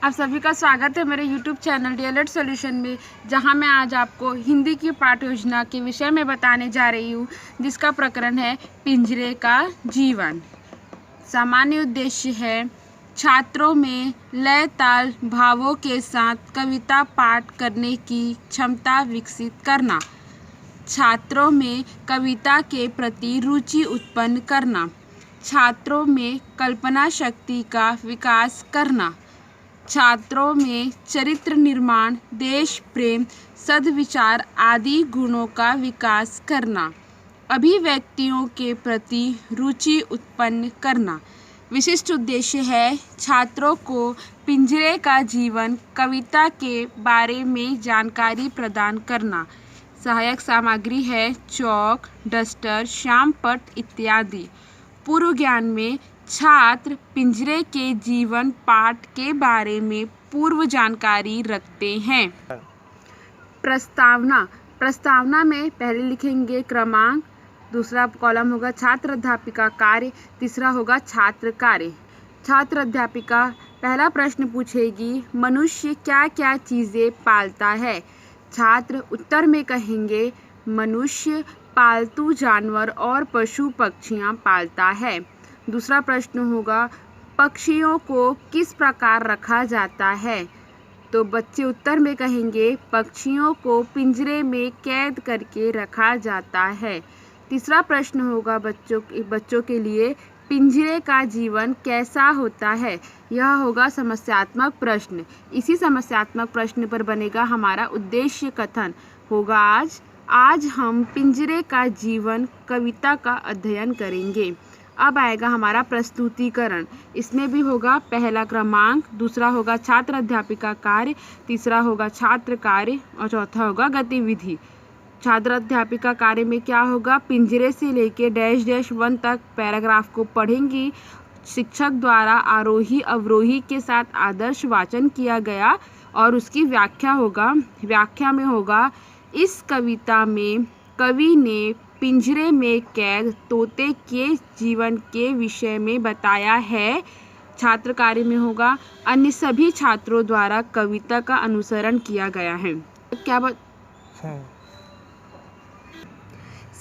आप सभी का स्वागत है मेरे YouTube चैनल डीएलएड सॉल्यूशन में, जहां मैं आज आपको हिंदी की पाठ योजना के विषय में बताने जा रही हूं, जिसका प्रकरण है पिंजरे का जीवन। सामान्य उद्देश्य है छात्रों में लय ताल भावों के साथ कविता पाठ करने की क्षमता विकसित करना, छात्रों में कविता के प्रति रुचि उत्पन्न करना, छात्रों में कल्पना शक्ति का विकास करना, छात्रों में चरित्र निर्माण, देश प्रेम, सद्विचार आदि गुणों का विकास करना, अभिव्यक्तियों के प्रति रुचि उत्पन्न करना। विशिष्ट उद्देश्य है छात्रों को पिंजरे का जीवन कविता के बारे में जानकारी प्रदान करना। सहायक सामग्री है चौक, डस्टर, श्याम पट्ट इत्यादि। पूर्व ज्ञान में छात्र पिंजरे के जीवन पाठ के बारे में पूर्व जानकारी रखते हैं। प्रस्तावना में पहले लिखेंगे क्रमांक, दूसरा कॉलम होगा छात्र अध्यापिका कार्य, तीसरा होगा छात्र कार्य। छात्र अध्यापिका पहला प्रश्न पूछेगी, मनुष्य क्या क्या चीज़ें पालता है? छात्र उत्तर में कहेंगे, मनुष्य पालतू जानवर और पशु पक्षियाँ पालता है। दूसरा प्रश्न होगा, पक्षियों को किस प्रकार रखा जाता है? तो बच्चे उत्तर में कहेंगे, पक्षियों को पिंजरे में कैद करके रखा जाता है। तीसरा प्रश्न होगा बच्चों के लिए, पिंजरे का जीवन कैसा होता है? यह होगा समस्यात्मक प्रश्न। इसी समस्यात्मक प्रश्न पर बनेगा हमारा उद्देश्य कथन होगा आज हम पिंजरे का जीवन कविता का अध्ययन करेंगे। अब आएगा हमारा प्रस्तुतिकरण। इसमें भी होगा पहला क्रमांक, दूसरा होगा छात्र अध्यापिका कार्य, तीसरा होगा छात्र कार्य और चौथा होगा गतिविधि। छात्र अध्यापिका कार्य में क्या होगा, पिंजरे से लेके -1 तक पैराग्राफ को पढ़ेंगी। शिक्षक द्वारा आरोही अवरोही के साथ आदर्श वाचन किया गया और उसकी व्याख्या होगा। व्याख्या में होगा, इस कविता में कवि ने पिंजरे में कैद तोते के जीवन के विषय में बताया है। छात्र कार्य में होगा, अन्य सभी छात्रों द्वारा कविता का अनुसरण किया गया है।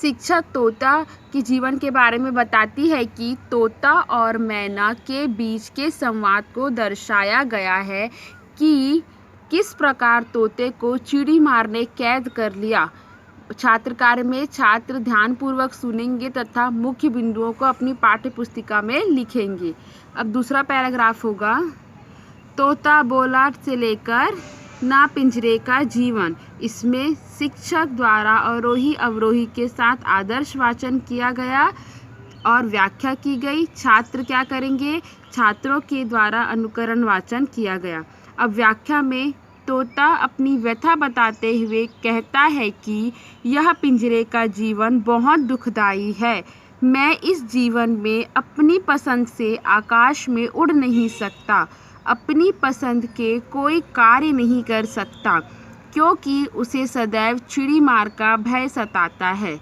शिक्षक तोता के जीवन के बारे में बताती है कि तोता और मैना के बीच के संवाद को दर्शाया गया है कि किस प्रकार तोते को चींटी मार ने कैद कर लिया। छात्र कार्य में छात्र ध्यानपूर्वक सुनेंगे तथा मुख्य बिंदुओं को अपनी पाठ्य पुस्तिका में लिखेंगे। अब दूसरा पैराग्राफ होगा, तोता बोला से लेकर ना पिंजरे का जीवन। इसमें शिक्षक द्वारा आरोही अवरोही के साथ आदर्श वाचन किया गया और व्याख्या की गई। छात्र क्या करेंगे, छात्रों के द्वारा अनुकरण वाचन किया गया। अब व्याख्या में तोता अपनी व्यथा बताते हुए कहता है कि यह पिंजरे का जीवन बहुत दुखदाई है। मैं इस जीवन में अपनी पसंद से आकाश में उड़ नहीं सकता, अपनी पसंद के कोई कार्य नहीं कर सकता, क्योंकि उसे सदैव चिड़ी मार का भय सताता है।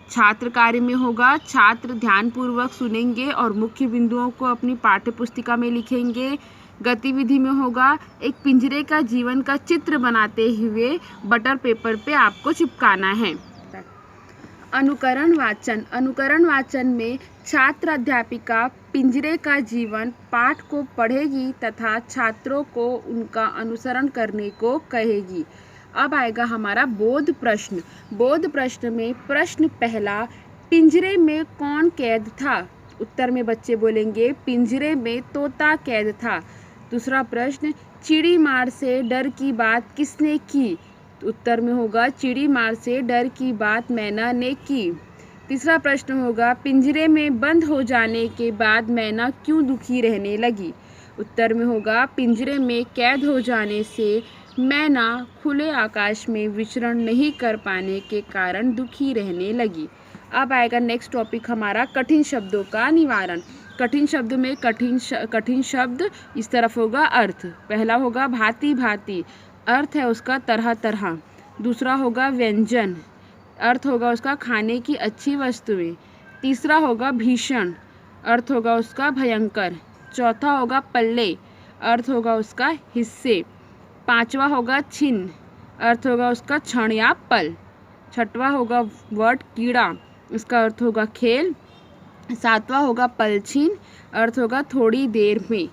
छात्र कार्य में होगा, छात्र ध्यानपूर्वक सुनेंगे और मुख्य बिंदुओं को अपनी पाठ्य पुस्तिका में लिखेंगे। गतिविधि में होगा, एक पिंजरे का जीवन का चित्र बनाते हुए बटर पेपर पे आपको चिपकाना है। अनुकरण वाचन में छात्र अध्यापिका पिंजरे का जीवन पाठ को पढ़ेगी तथा छात्रों को उनका अनुसरण करने को कहेगी। अब आएगा हमारा बोध प्रश्न में प्रश्न पहला, पिंजरे में कौन कैद था? उत्तर में बच्चे बोलेंगे, पिंजरे में तोता कैद था। दूसरा प्रश्न, चिड़ी मार से डर की बात किसने की? उत्तर में होगा, चिड़ी मार से डर की बात मैना ने की। तीसरा प्रश्न होगा, पिंजरे में बंद हो जाने के बाद मैना क्यों दुखी रहने लगी? उत्तर में होगा, पिंजरे में कैद हो जाने से मैना खुले आकाश में विचरण नहीं कर पाने के कारण दुखी रहने लगी। अब आएगा नेक्स्ट टॉपिक हमारा कठिन शब्दों का निवारण। कठिन शब्द में कठिन शब्द इस तरफ होगा अर्थ। पहला होगा भांति भांति, अर्थ है उसका तरह तरह। दूसरा होगा व्यंजन, अर्थ होगा उसका खाने की अच्छी वस्तुएं। तीसरा होगा भीषण, अर्थ होगा उसका भयंकर। चौथा होगा पल्ले, अर्थ होगा उसका हिस्से। पांचवा होगा छिन्न, अर्थ होगा उसका क्षण या पल। छठवां होगा वर्ड कीड़ा, इसका अर्थ होगा खेल। सातवां होगा पलछिन, अर्थ होगा थोड़ी देर में।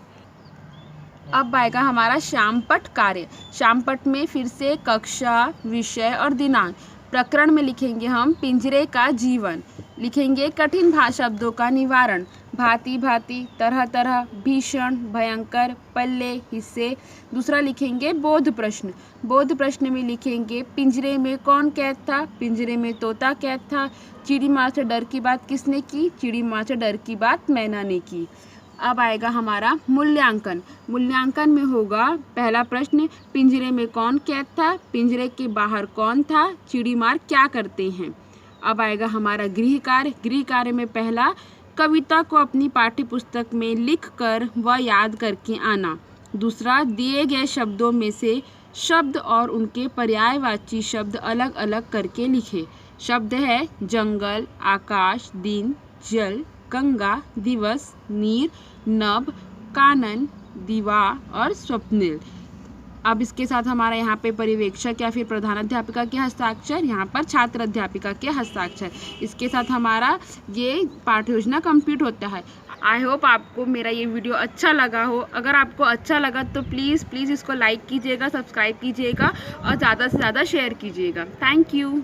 अब आएगा हमारा श्यामपट्ट कार्य। श्यामपट्ट में फिर से कक्षा, विषय और दिनांक। प्रकरण में लिखेंगे हम पिंजरे का जीवन, लिखेंगे कठिन शब्दों का निवारण, भांति भांति, तरह तरह, भीषण, भयंकर, पल्ले, हिस्से। दूसरा लिखेंगे बोध प्रश्न। बोध प्रश्न में लिखेंगे पिंजरे में कौन कैद था, पिंजरे में तोता कैद था। चिड़ी माँ से डर की बात किसने की, चिड़ी माँ से डर की बात मैना ने की। अब आएगा हमारा मूल्यांकन। मूल्यांकन में होगा पहला प्रश्न पिंजरे में कौन कैद था, पिंजरे के बाहर कौन था, चिड़ी मार क्या करते हैं। अब आएगा हमारा गृह कार्य। गृह कार्य में पहला कविता को अपनी पाठ्य पुस्तक में लिख कर व याद करके आना। दूसरा दिए गए शब्दों में से शब्द और उनके पर्यायवाची शब्द अलग अलग करके लिखे। शब्द है जंगल, आकाश, दिन, जल, गंगा, दिवस, नीर, नभ, कानन, दीवा और स्वप्निल। अब इसके साथ हमारा यहाँ पे पर्यवेक्षक या फिर प्रधानाध्यापिका के हस्ताक्षर, यहाँ पर छात्र अध्यापिका के हस्ताक्षर। इसके साथ हमारा ये पाठ्य योजना कंप्लीट होता है। आई होप आपको मेरा ये वीडियो अच्छा लगा हो। अगर आपको अच्छा लगा तो प्लीज़ इसको लाइक कीजिएगा, सब्सक्राइब कीजिएगा और ज़्यादा से ज़्यादा शेयर कीजिएगा। Thank you.